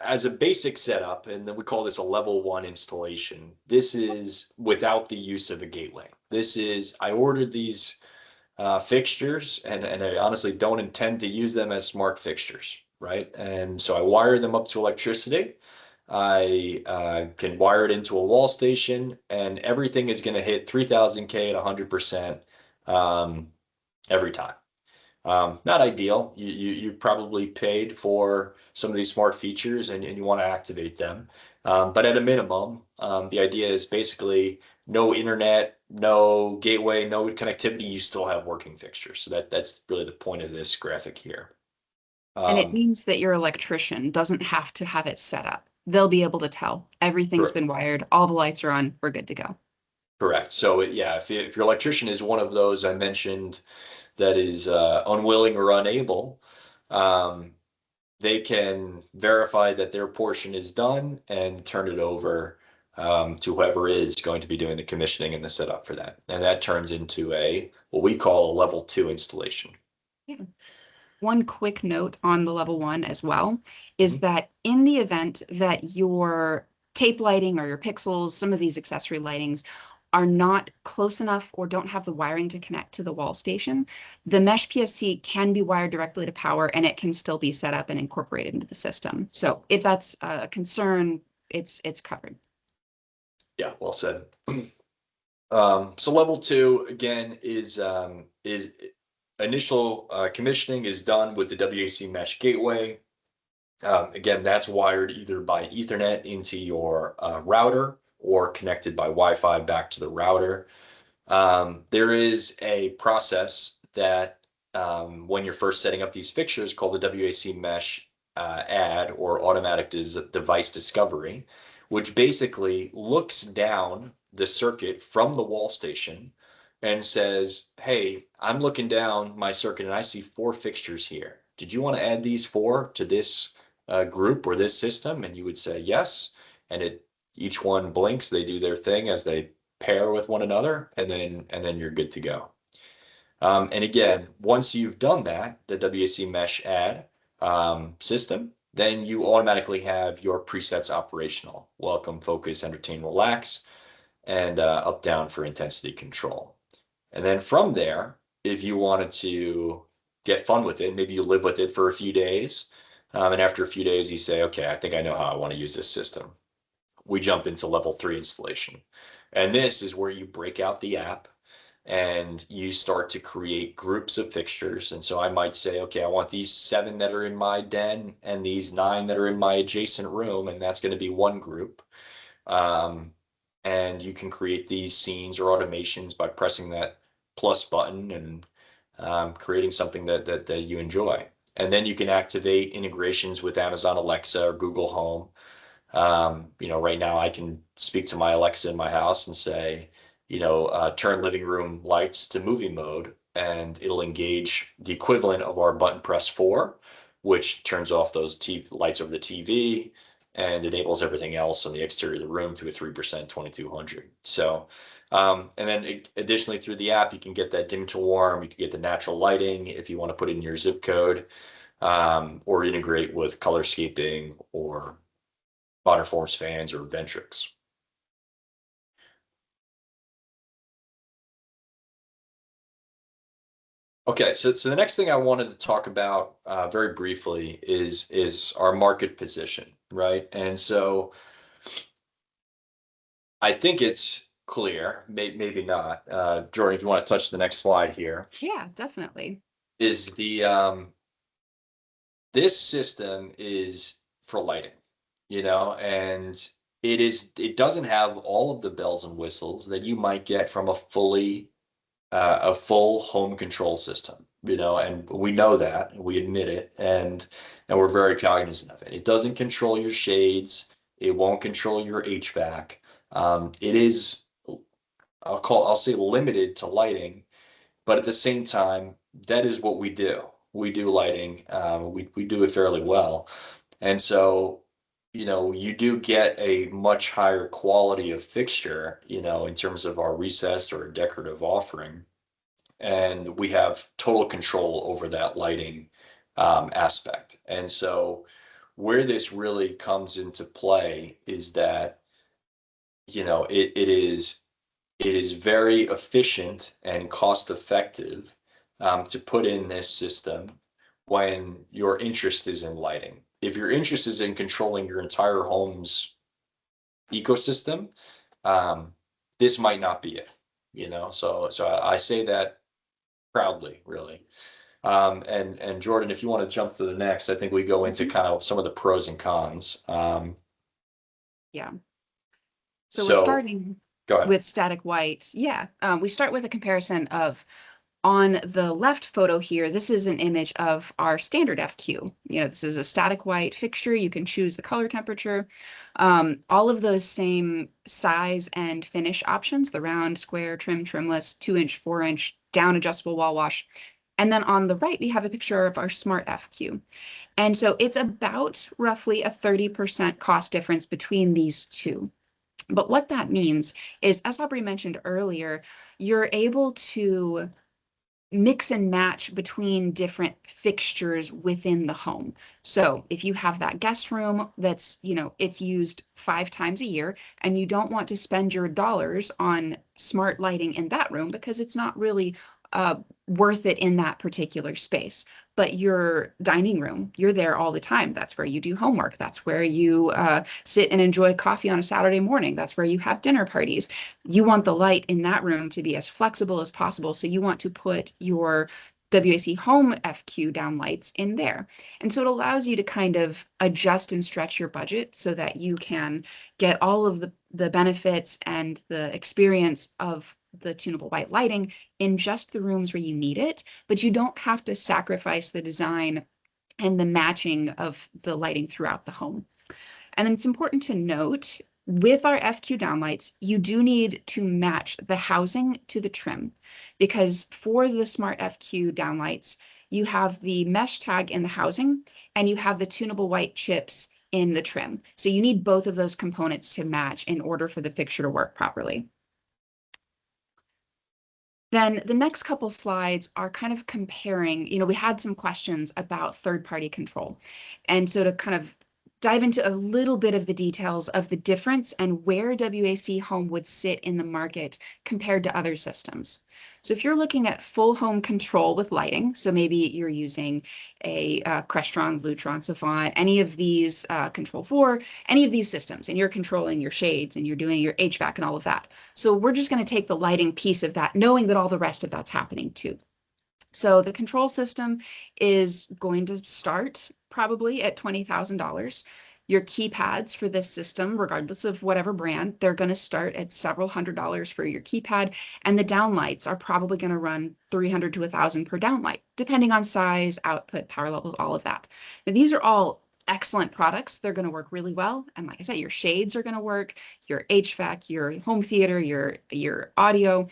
as a basic setup, and then we call this a level 1 installation, this is without the use of a gateway. I ordered these fixtures, and I honestly don't intend to use them as smart fixtures, right? And so I wire them up to electricity. I can wire it into a wall station, and everything is going to hit 3000K at 100% every time. Not ideal. You probably paid for some of these smart features and you want to activate them. But at a minimum, the idea is basically no internet, no gateway, no connectivity. You still have working fixtures. So that's really the point of this graphic here. And it means that your electrician doesn't have to have it set up. They'll be able to tell everything's been wired, all the lights are on, we're good to go. Correct. So yeah, if your electrician is one of those I mentioned that is unwilling or unable, they can verify that their portion is done and turn it over to whoever is going to be doing the commissioning and the setup for that. And that turns into what we call a level 2 installation. Yeah. One quick note on the level 1 as well is that in the event that your tape lighting or your pixels, some of these accessory lightings are not close enough or don't have the wiring to connect to the wall station, the mesh PSC can be wired directly to power and it can still be set up and incorporated into the system. So if that's a concern, it's covered. Yeah, well said. So level 2 again is initial commissioning is done with the WAC mesh gateway. Again, that's wired either by Ethernet into your router or connected by Wi-Fi back to the router. There is a process that when you're first setting up these fixtures called the WAC mesh add or automatic device discovery, which basically looks down the circuit from the wall station and says, hey, I'm looking down my circuit and I see 4 fixtures here. Did you want to add these 4 to this group or this system? And you would say yes. And each one blinks, they do their thing as they pair with one another, and then you're good to go. And again, once you've done that, the WAC mesh add system, then you automatically have your presets operational. Welcome, focus, entertain, relax, and up, down for intensity control. And then from there, if you wanted to get fun with it, maybe you live with it for a few days. And after a few days, you say, okay, I think I know how I want to use this system. We jump into level 3 installation. And this is where you break out the app and you start to create groups of fixtures. And so I might say, okay, I want these 7 that are in my den and these 9 that are in my adjacent room, and that's going to be one group. And you can create these scenes or automations by pressing that plus button and creating something that you enjoy. And then you can activate integrations with Amazon Alexa or Google Home. Right now I can speak to my Alexa in my house and say, turn living room lights to movie mode, and it'll engage the equivalent of our button press 4, which turns off those lights over the TV and enables everything else on the exterior of the room to a 3% 2200. So, and then additionally through the app, you can get that dim to warm, you can get the natural lighting if you want to put in your zip code, or integrate with colorscaping or modern force fans or Ventrix. Okay, so the next thing I wanted to talk about very briefly is our market position, right? And so I think it's clear, maybe not. Jordan, if you want to touch the next slide here, Yeah, definitely. is the this system is for lighting, and it doesn't have all of the bells and whistles that you might get from a full home control system, and we know that, and we admit it, and we're very cognizant of it. It doesn't control your shades. It won't control your HVAC. It is, I'll say limited to lighting, but at the same time, that is what we do. We do lighting. We do it fairly well. And so, you do get a much higher quality of fixture, in terms of our recessed or decorative offering. And we have total control over that lighting aspect. And so, where this really comes into play is that, it is very efficient and cost effective to put in this system when your interest is in lighting. If your interest is in controlling your entire home's ecosystem, um, this might not be it. So I say that proudly, really. And Jordan, if you want to jump to the next, I think we go into Mhm. kind of some of the pros and cons. Yeah. So we're So starting go ahead. with static white. Yeah. We start with a comparison of on the left photo here, this is an image of our standard FQ. This is a static white fixture. You can choose the color temperature. All of those same size and finish options, the round, square, trim, trimless, 2-inch, 4-inch, down adjustable wall wash. And then on the right, we have a picture of our Smart FQ. And so it's about roughly a 30% cost difference between these two. But what that means is, as Aubrey mentioned earlier, you're able to mix and match between different fixtures within the home. So if you have that guest room that's, it's used 5 times a year, and you don't want to spend your dollars on smart lighting in that room because it's not really worth it in that particular space. But your dining room, you're there all the time. That's where you do homework. That's where you sit and enjoy coffee on a Saturday morning. That's where you have dinner parties. You want the light in that room to be as flexible as possible. So you want to put your WAC Home FQ downlights in there. And so it allows you to kind of adjust and stretch your budget so that you can get all of the benefits and the experience of the tunable white lighting in just the rooms where you need it, but you don't have to sacrifice the design and the matching of the lighting throughout the home. And then it's important to note with our FQ downlights, you do need to match the housing to the trim, because for the Smart FQ downlights, you have the mesh tag in the housing and you have the tunable white chips in the trim. So you need both of those components to match in order for the fixture to work properly. Then the next couple slides are kind of comparing, we had some questions about third-party control. And so to kind of dive into a little bit of the details of the difference and where WAC Home would sit in the market compared to other systems. So if you're looking at full home control with lighting, so maybe you're using a Crestron, Lutron, Savant, any of these Control4, any of these systems, and you're controlling your shades and you're doing your HVAC and all of that. So we're just going to take the lighting piece of that, knowing that all the rest of that's happening too. So the control system is going to start probably at $20,000. Your keypads for this system, regardless of whatever brand, they're going to start at several $100s for your keypad, and the downlights are probably going to run $300 to $1,000 per downlight, depending on size, output, power levels, all of that. Now, these are all excellent products. They're going to work really well. And like I said, your shades are going to work, your HVAC, your home theater, your audio.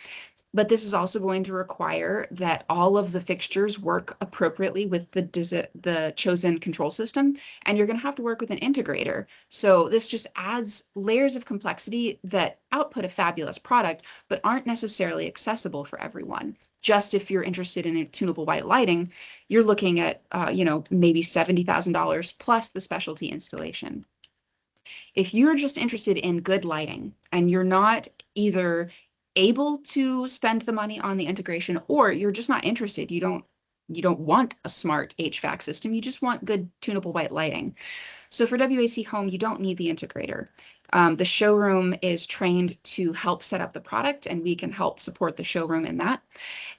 But this is also going to require that all of the fixtures work appropriately with the chosen control system, and you're going to have to work with an integrator. So this just adds layers of complexity that output a fabulous product, but aren't necessarily accessible for everyone. Just if you're interested in a tunable white lighting, you're looking at, maybe $70,000 plus the specialty installation. If you're just interested in good lighting and you're not either able to spend the money on the integration, or you're just not interested. You don't want a smart HVAC system. You just want good tunable white lighting. So for WAC Home, you don't need the integrator. The showroom is trained to help set up the product, and we can help support the showroom in that.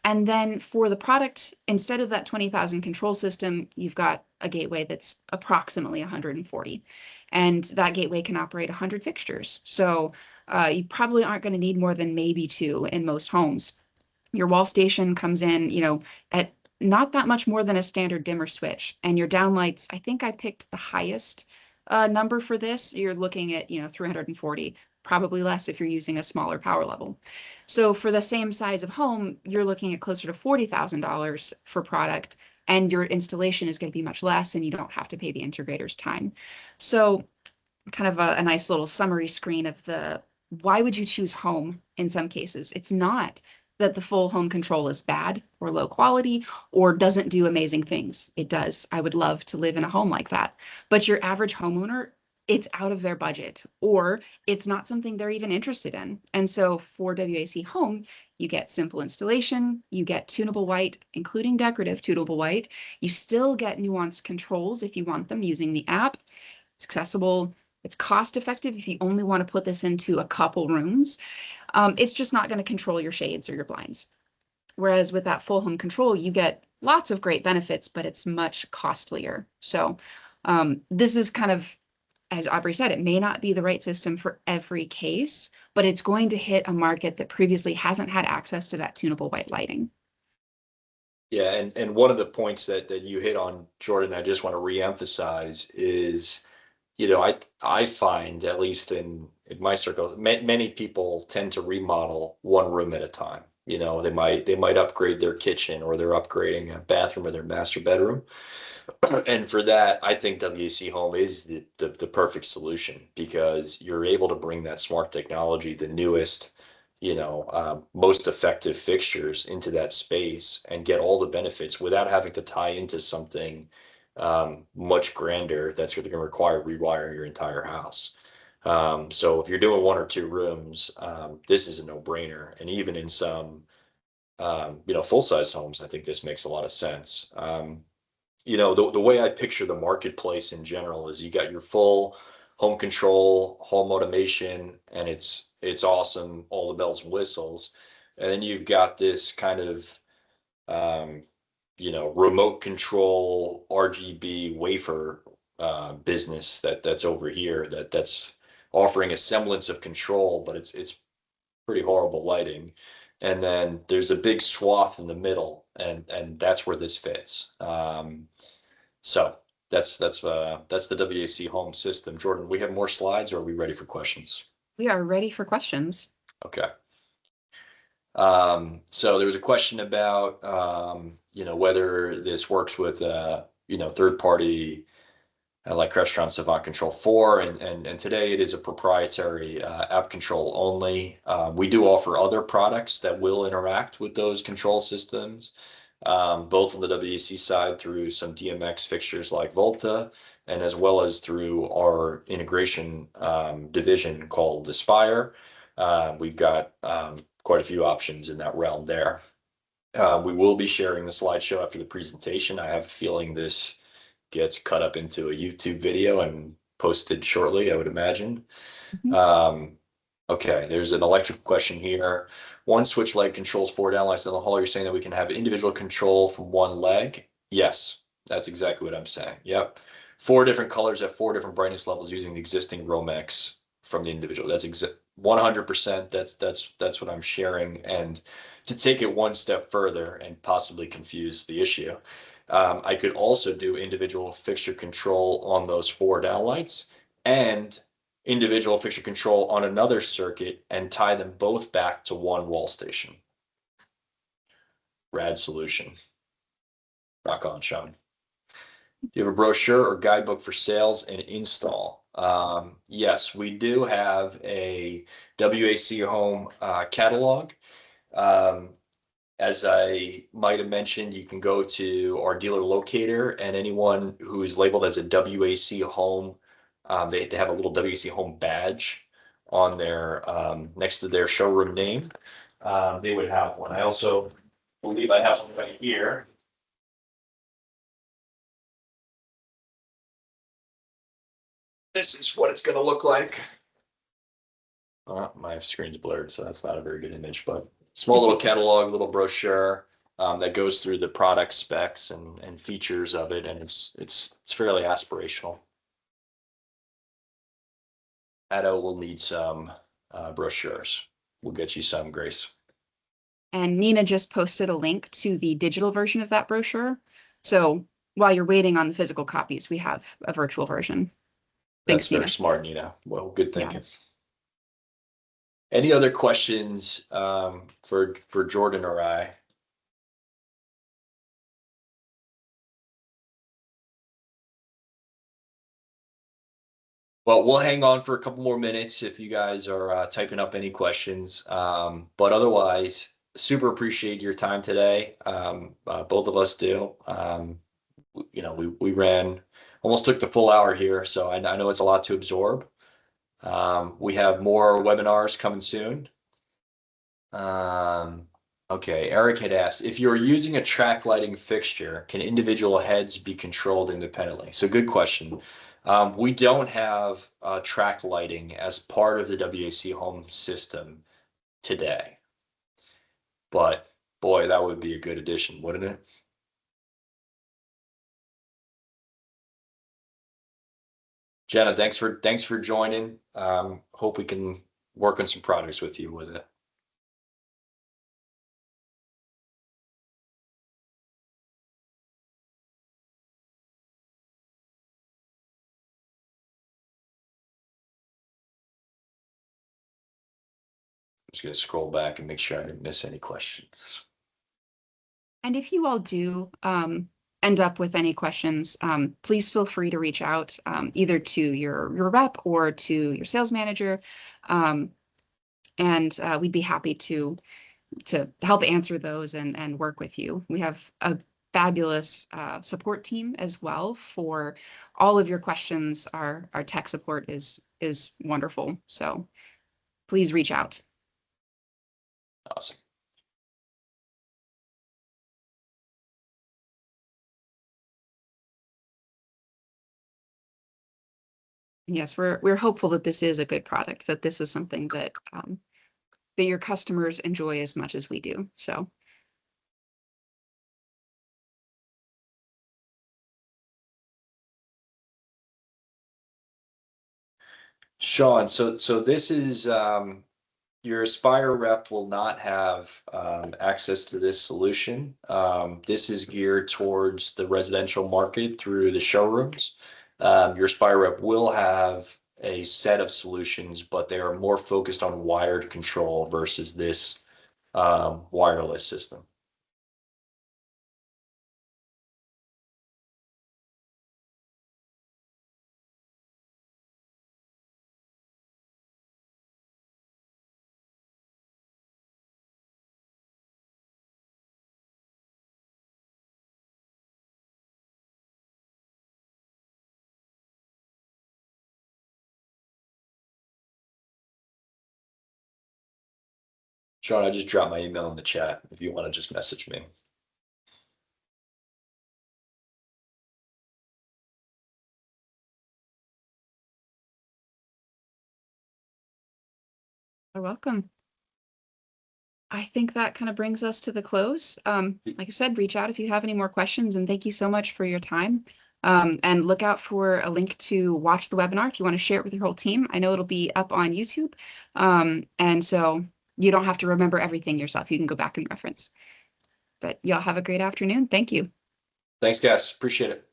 And then for the product, instead of that 20,000 control system, you've got a gateway that's approximately 140. And that gateway can operate 100 fixtures. So you probably aren't going to need more than maybe two in most homes. Your wall station comes in, at not that much more than a standard dimmer switch. And your downlights, I think I picked the highest number for this. You're looking at, 340, probably less if you're using a smaller power level. So for the same size of home, you're looking at closer to $40,000 for product, and your installation is going to be much less, and you don't have to pay the integrator's time. So kind of a nice little summary screen of why would you choose home in some cases. It's not that the full home control is bad or low quality or doesn't do amazing things. It does. I would love to live in a home like that. But your average homeowner, it's out of their budget, or it's not something they're even interested in. And so for WAC Home, you get simple installation, you get tunable white, including decorative tunable white. You still get nuanced controls if you want them using the app. It's accessible. It's cost effective if you only want to put this into a couple rooms. It's just not going to control your shades or your blinds. Whereas with that full home control, you get lots of great benefits, but it's much costlier. So this is kind of, as Aubrey said, it may not be the right system for every case, but it's going to hit a market that previously hasn't had access to that tunable white lighting. Yeah, and one of the points that you hit on, Jordan, I just want to reemphasize is, I find, at least in my circles, many people tend to remodel one room at a time. They might upgrade their kitchen, or they're upgrading a bathroom or their master bedroom. And for that, I think WAC Home is the perfect solution, because you're able to bring that smart technology, the newest, most effective fixtures into that space and get all the benefits without having to tie into something much grander that's going to require rewiring your entire house. So if you're doing one or two rooms, this is a no-brainer. And even in some, full-size homes, I think this makes a lot of sense. The way I picture the marketplace in general is you got your full home control, home automation, and it's awesome, all the bells and whistles. And then you've got this kind of remote control RGB wafer business that's over here that's offering a semblance of control, but it's pretty horrible lighting. And then there's a big swath in the middle, and that's where this fits. So that's the WAC Home system. Jordan, we have more slides, or are we ready for questions? We are ready for questions. Okay. So there was a question about whether this works with third party like Restaurant Savant Control 4, and today it is a proprietary app control only. We do offer other products that will interact with those control systems, both on the WAC side through some DMX fixtures like Volta, and as well as through our integration division called Aspire. We've got quite a few options in that realm there. We will be sharing the slideshow after the presentation. I have a feeling this gets cut up into a YouTube video and posted shortly, I would imagine. Okay, there's an electrical question here. One switch leg controls 4 downlights in the hall. You're saying that we can have individual control from one leg? Yes, that's exactly what I'm saying. Yep. 4 different colors at 4 different brightness levels using the existing Romex from the individual. That's 100%. That's what I'm sharing. And to take it one step further and possibly confuse the issue, I could also do individual fixture control on those 4 downlights and individual fixture control on another circuit and tie them both back to one wall station. Rad solution. Rock on, Sean. Do you have a brochure or guidebook for sales and install? Yes, we do have a WAC Home catalog. As I might have mentioned, you can go to our dealer locator, and anyone who is labeled as a WAC Home, they have a little WAC Home badge on their next to their showroom name. they would have one. I also believe I have one right here. This is what it's going to look like. My screen's blurred, so that's not a very good image, but small little catalog, little brochure that goes through the product specs and features of it, and it's fairly aspirational. Addo will need some brochures. We'll get you some, Grace. And Nina just posted a link to the digital version of that brochure. So while you're waiting on the physical copies, we have a virtual version. Thanks, That's very Nina. smart, Nina. Well, good thinking. Yeah. Any other questions for Jordan or I? Well, we'll hang on for a couple more minutes if you guys are typing up any questions. But otherwise, super appreciate your time today. Both of us do. You know, we ran, almost took the full hour here, so I know it's a lot to absorb. We have more webinars coming soon. Okay, Eric had asked, if you're using a track lighting fixture, can individual heads be controlled independently? So good question. We don't have track lighting as part of the WAC Home system today. But boy, that would be a good addition, wouldn't it? Jenna, thanks for joining. Hope we can work on some projects with you with it. I'm just going to scroll back and make sure I didn't miss any questions. And if you all do end up with any questions, please feel free to reach out either to your rep or to your sales manager. And we'd be happy to help answer those and work with you. We have a fabulous support team as well for all of your questions. Our tech support is wonderful. So please reach out. Awesome. Yes, we're hopeful that this is a good product, that this is something that that your customers enjoy as much as we do. So. Sean, so this is your Aspire rep will not have access to this solution. This is geared towards the residential market through the showrooms. Your Aspire rep will have a set of solutions, but they are more focused on wired control versus this wireless system. Sean, I just dropped my email in the chat if you want to just message me. You're welcome. I think that kind of brings us to the close. Like I said, reach out if you have any more questions, and thank you so much for your time. And look out for a link to watch the webinar if you want to share it with your whole team. I know it'll be up on YouTube. And so you don't have to remember everything yourself. You can go back and reference. But y'all have a great afternoon. Thank you. Thanks, guys. Appreciate it.